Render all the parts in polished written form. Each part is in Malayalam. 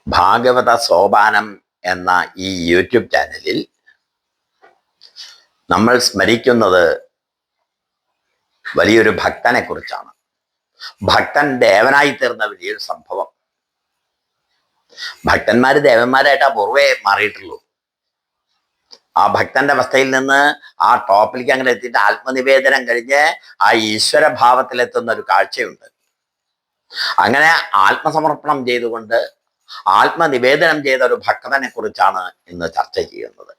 ഭാഗവത സോപാനം എന്ന ഈ യൂട്യൂബ് ചാനലിൽ നമ്മൾ സ്മരിക്കുന്നത് വലിയൊരു ഭക്തനെ കുറിച്ചാണ്. ഭക്തൻ ദേവനായി തീർന്ന വലിയൊരു സംഭവം. ഭക്തന്മാര് ദേവന്മാരായിട്ട് അപൂർവേ മാറിയിട്ടുള്ളൂ. ആ ഭക്തന്റെ അവസ്ഥയിൽ നിന്ന് ആ ടോപ്പിലേക്ക് അങ്ങനെ എത്തിയിട്ട് ആത്മനിവേദനം കഴിഞ്ഞ് ആ ഈശ്വരഭാവത്തിലെത്തുന്ന ഒരു കാഴ്ചയുണ്ട്. അങ്ങനെ ആത്മസമർപ്പണം ചെയ്തുകൊണ്ട് ആത്മനിവേദനം ചെയ്ത ഒരു ഭക്തനെ കുറിച്ചാണ് ഇന്ന് ചർച്ച ചെയ്യുന്നത്.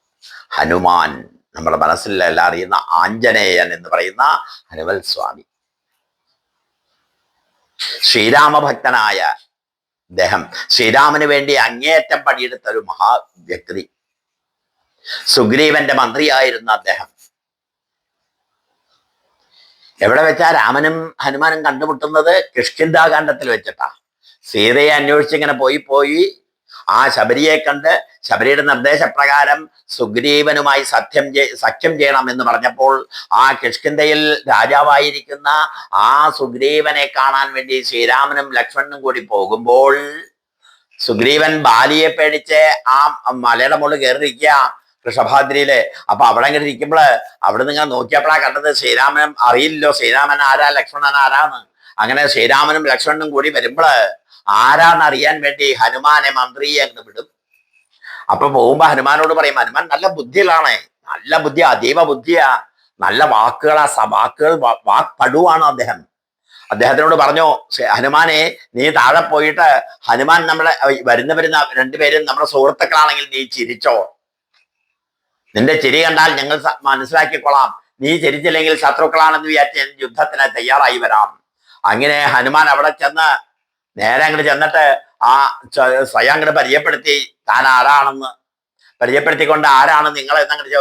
ഹനുമാൻ, നമ്മുടെ മനസ്സിൽ എല്ലാം അറിയുന്ന ആഞ്ജനേയൻ എന്ന് പറയുന്ന ഹനുമൽ സ്വാമി. ശ്രീരാമഭക്തനായ അദ്ദേഹം, ശ്രീരാമന് വേണ്ടി അങ്ങേയറ്റം പണിയെടുത്ത ഒരു മഹാവ്യക്തി. സുഗ്രീവന്റെ മന്ത്രിയായിരുന്ന അദ്ദേഹം. എവിടെ വെച്ചാ രാമനും ഹനുമാനും കണ്ടുമുട്ടുന്നത്? കിഷ്കിന്ധാകാന്ഡത്തിൽ വെച്ചിട്ടാ. സീതയെ അന്വേഷിച്ചിങ്ങനെ പോയി ആ ശബരിയെ കണ്ട് ശബരിയുടെ നിർദ്ദേശപ്രകാരം സുഗ്രീവനുമായി സഖ്യം ചെയ്യണം എന്ന് പറഞ്ഞപ്പോൾ ആ കിഷ്കിന്ധയിൽ രാജാവായിരിക്കുന്ന ആ സുഗ്രീവനെ കാണാൻ വേണ്ടി ശ്രീരാമനും ലക്ഷ്മണനും കൂടി പോകുമ്പോൾ സുഗ്രീവൻ ബാലിയെ പേടിച്ച് ആ മലയുടെ മുകളിൽ കയറിയിരിക്കുക വൃഷഭാദ്രിയില്. അപ്പൊ അവിടെ ഇങ്ങനെ ഇരിക്കുമ്പോള് അവിടെ നിങ്ങൾ നോക്കിയപ്പോഴാ കണ്ടത് ശ്രീരാമനും അറിയില്ലോ ശ്രീരാമൻ ആരാ ലക്ഷ്മണൻ ആരാന്ന്. അങ്ങനെ ശ്രീരാമനും ലക്ഷ്മണനും കൂടി വരുമ്പോള് ആരാന്ന് അറിയാൻ വേണ്ടി ഹനുമാനെ മന്ത്രിയെ അങ്ങ് വിടും. അപ്പൊ പോകുമ്പോ ഹനുമാനോട് പറയും, ഹനുമാൻ നല്ല ബുദ്ധിയിലാണ്, നല്ല ബുദ്ധിയാ, അതീവ ബുദ്ധിയാ, നല്ല വാക്കുകളാ, വാക്കുകൾ വാക്പടുവാണ് അദ്ദേഹം. അദ്ദേഹത്തിനോട് പറഞ്ഞു, ഹനുമാനെ നീ താഴെ പോയിട്ട് ഹനുമാൻ നമ്മളെ വരുന്ന രണ്ടുപേരും നമ്മുടെ സുഹൃത്തുക്കളാണെങ്കിൽ നീ ചിരിച്ചോ, നിന്റെ ചിരി കണ്ടാൽ ഞങ്ങൾ മനസ്സിലാക്കിക്കൊള്ളാം, നീ ചിരിച്ചില്ലെങ്കിൽ ശത്രുക്കളാണെന്ന് വിചാരിച്ച് യുദ്ധത്തിന് തയ്യാറായി വരാം. അങ്ങനെ ഹനുമാൻ അവിടെ ചെന്ന് നേരെ അങ്ങോട്ട് ചെന്നിട്ട് ആ സ്വയം അങ്ങോട്ട് പരിചയപ്പെടുത്തി, താൻ ആരാണെന്ന് പരിചയപ്പെടുത്തിക്കൊണ്ട് ആരാണ് നിങ്ങൾ എന്നങ്ങോട്ട്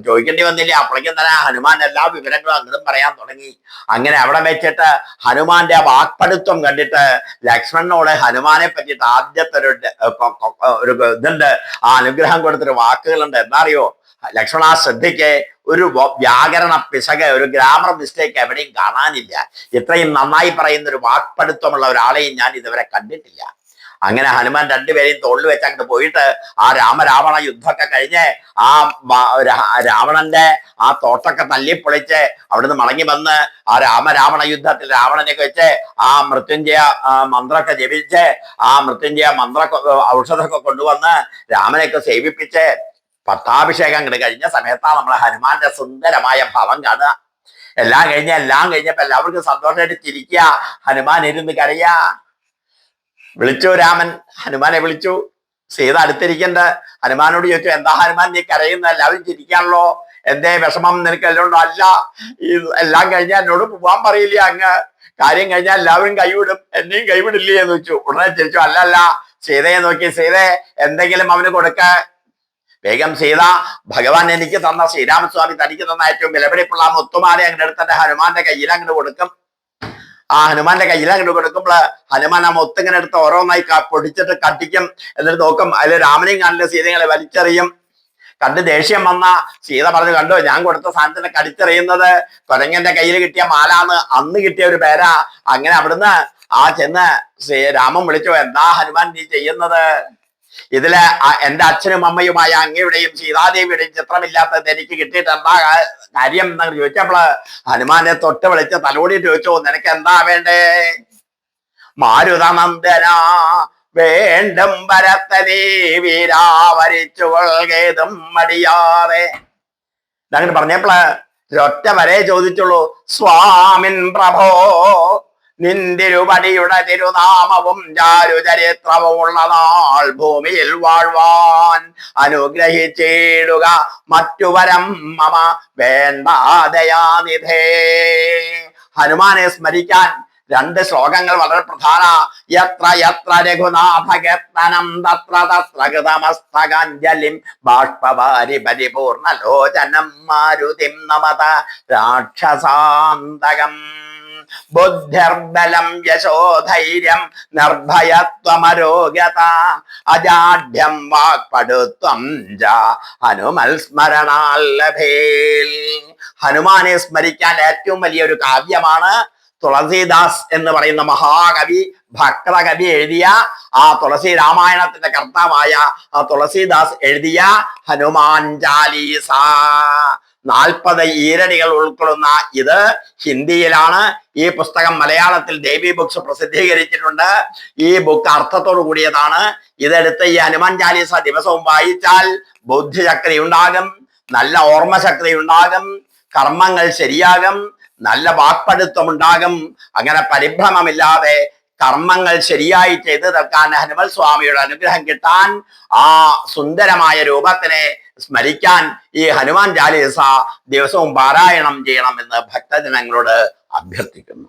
ചോദിക്കേണ്ടി വന്നില്ല. അപ്പോഴേക്കും തന്നെ ഹനുമാൻ എല്ലാ വിവരങ്ങളും അങ്ങോട്ടും പറയാൻ തുടങ്ങി. അങ്ങനെ അവിടെ വെച്ചിട്ട് ഹനുമാന്റെ ആ വാക്പടുത്വം കണ്ടിട്ട് ലക്ഷ്മണനോട് ഹനുമാനെ പറ്റിയിട്ട് ആദ്യത്തെ ഒരു ഇതുണ്ട്, ആ അനുഗ്രഹം കൊടുത്തൊരു വാക്കുകളുണ്ട്. എന്താ അറിയോ? ലക്ഷ്മണ ശ്രദ്ധിക്ക്, ഒരു വ്യാകരണ പിശക്, ഒരു ഗ്രാമർ മിസ്റ്റേക്ക് എവിടെയും കാണാനില്ല. ഇത്രയും നന്നായി പറയുന്ന ഒരു വാക്പടുത്വമുള്ള ഒരാളെയും ഞാൻ ഇതുവരെ കണ്ടിട്ടില്ല. അങ്ങനെ ഹനുമാൻ രണ്ടുപേരെയും തോളിൽ വെച്ച് അങ്ങോട്ട് പോയിട്ട് ആ രാമരാവണ യുദ്ധമൊക്കെ കഴിഞ്ഞ് ആ രാവണന്റെ ആ തോട്ടൊക്കെ തല്ലിപ്പൊളിച്ച് അവിടുന്ന് മടങ്ങി വന്ന് ആ രാമരാവണ യുദ്ധത്തിൽ രാവണനെയൊക്കെ വെച്ച് ആ മൃത്യുഞ്ജയ മന്ത്രമൊക്കെ ജപിച്ച് ആ മൃത്യുഞ്ജയ ഔഷധമൊക്കെ കൊണ്ടുവന്ന് രാമനെയൊക്കെ സേവിപ്പിച്ച് പട്ടാഭിഷേകം അങ്ങോട്ട് കഴിഞ്ഞ സമയത്താണ് നമ്മളെ ഹനുമാന്റെ സുന്ദരമായ ഭാവം കാണുക. എല്ലാം കഴിഞ്ഞപ്പോ എല്ലാവർക്കും സന്തോഷമായിട്ട് ചിരിക്കുക, ഹനുമാൻ ഇരുന്ന് കരയാ. വിളിച്ചു രാമൻ, ഹനുമാനെ വിളിച്ചു. സീത അടുത്തിരിക്കണ്ട. ഹനുമാനോട് ചോദിച്ചു, എന്താ ഹനുമാൻ നീ കരയുന്ന? എല്ലാവരും ചിരിക്കാണല്ലോ, എന്തേ വിഷമം നിനക്ക് എല്ലാം ഉണ്ടോ? അല്ല, എല്ലാം കഴിഞ്ഞാൽ എന്നോട് പോവാൻ പറയില്ലേ അങ്ങ്? കാര്യം കഴിഞ്ഞാൽ എല്ലാവരും കൈവിടും, എന്നെയും കൈവിടില്ലേ എന്ന് വെച്ചു. ഉടനെ ചിരിച്ചു, അല്ലല്ല, സീതയെ നോക്കി, സീതയെ എന്തെങ്കിലും അവന് കൊടുക്ക. വേഗം സീത, ഭഗവാൻ എനിക്ക് തന്ന, ശ്രീരാമസ്വാമി തനിക്ക് തന്ന ഏറ്റവും വിലപിടിപ്പുള്ള മുത്തുമാല അങ്ങോട്ട് എടുത്തിട്ട് ഹനുമാന്റെ കയ്യിൽ അങ്ങോട്ട് കൊടുക്കും. ആ ഹനുമാന്റെ കയ്യിൽ അങ്ങോട്ട് കൊടുക്കുമ്പോൾ ഹനുമാൻ ആ മുത്തിങ്ങനെ എടുത്ത് ഓരോന്നായി പൊടിച്ചിട്ട് കട്ടിക്കും. എന്നിട്ട് നോക്കും, അതിൽ രാമനെയും കാണില്ല, സീതകളെ വലിച്ചെറിയും. കണ്ട് ദേഷ്യം വന്ന സീത പറഞ്ഞു, കണ്ടോ ഞാൻ കൊടുത്ത സാധനത്തിനെ കടിച്ചെറിയുന്നത്? കുരങ്ങന്റെ കയ്യിൽ കിട്ടിയ മാലാന്ന് അന്ന് കിട്ടിയ ഒരു പേരാ. അങ്ങനെ അവിടുന്ന് ആ ചെന്ന് രാമൻ വിളിച്ചു, എന്താ ഹനുമാൻ നീ ചെയ്യുന്നത്? ഇതില് എന്റെ അച്ഛനും അമ്മയുമായ അങ്ങയുടെയും സീതാദേവിയുടെയും ചിത്രമില്ലാത്തത് എനിക്ക് കിട്ടിയിട്ട് എന്താ കാര്യം എന്നൊക്കെ ചോദിച്ചപ്പോള് ഹനുമാനെ തൊട്ട് വിളിച്ച് തലോടിയിട്ട് ചോദിച്ചു, നിനക്ക് എന്താ വേണ്ടേ? മാരുതനന്ദന വേണ്ടും ഭരതനീ വീരാവരിച്ചു കൊൾകേതും മടിയാതെ. അങ്ങനെ പറഞ്ഞപ്പോള് ഒറ്റ വരെ ചോദിച്ചുള്ളൂ, സ്വാമിൻ പ്രഭോ നിന്തിരുപടിയുടെ തിരുനാമവും ചാരുചരിത്രവും ഉള്ള നാൾ ഭൂമിയിൽ വാഴ്വാൻ അനുഗ്രഹിച്ചിടുക, മറ്റു വരം മമ വേണ്ടാദയാനിധേ. ഹനുമാനെ സ്മരിക്കാൻ രണ്ട് ശ്ലോകങ്ങൾ വളരെ പ്രധാന. യത്ര യത്ര രഘുനാഥകീർത്തനം തത്ര തത്ര കൃതമസ്തകാഞ്ജലിം ബാഷ്പവാരി പരിപൂർണലോചനം മാരുതിം നമത രാക്ഷസാന്തകം. ബുദ്ധിർബലം യശോധൈര്യം നിർഭയത്വമരോഗ്യത അജാഢ്യം വാക്പടുത്വം ച ഹനുമൽ സ്മരണാൽ ലഭേൽ. ഹനുമാനെ സ്മരിക്കാൻ ഏറ്റവും വലിയൊരു കാവ്യമാണ് തുളസീദാസ് എന്ന് പറയുന്ന മഹാകവി ഭക്തകവി എഴുതിയ ആ തുളസി രാമായണത്തിന്റെ കർത്താവായ ആ തുളസീദാസ് എഴുതിയ ഹനുമാൻ ചാലീസ 40 ഈരടികൾ ഉൾക്കൊള്ളുന്ന ഇത് ഹിന്ദിയിലാണ്. ഈ പുസ്തകം മലയാളത്തിൽ ദേവി ബുക്സ് പ്രസിദ്ധീകരിച്ചിട്ടുണ്ട്. ഈ ബുക്ക് അർത്ഥത്തോടു കൂടിയതാണ്. ഇതെടുത്ത് ഈ ഹനുമാൻ ചാലീസ ദിവസവും വായിച്ചാൽ ബുദ്ധിശക്തി ഉണ്ടാകും, നല്ല ഓർമ്മശക്തി ഉണ്ടാകും, കർമ്മങ്ങൾ ശരിയാകും, നല്ല വാക്പടുത്വം ഉണ്ടാകും. അങ്ങനെ പരിഭ്രമമില്ലാതെ കർമ്മങ്ങൾ ശരിയായി ചെയ്തു തീർക്കാൻ ഹനുമൽ സ്വാമിയുടെ അനുഗ്രഹം കിട്ടാൻ ആ സുന്ദരമായ രൂപത്തിനെ സ്മരിക്കാൻ ഈ ഹനുമാൻ ചാലീസ ദിവസവും പാരായണം ചെയ്യണമെന്ന് ഭക്തജനങ്ങളോട് അഭ്യർത്ഥിക്കുന്നു.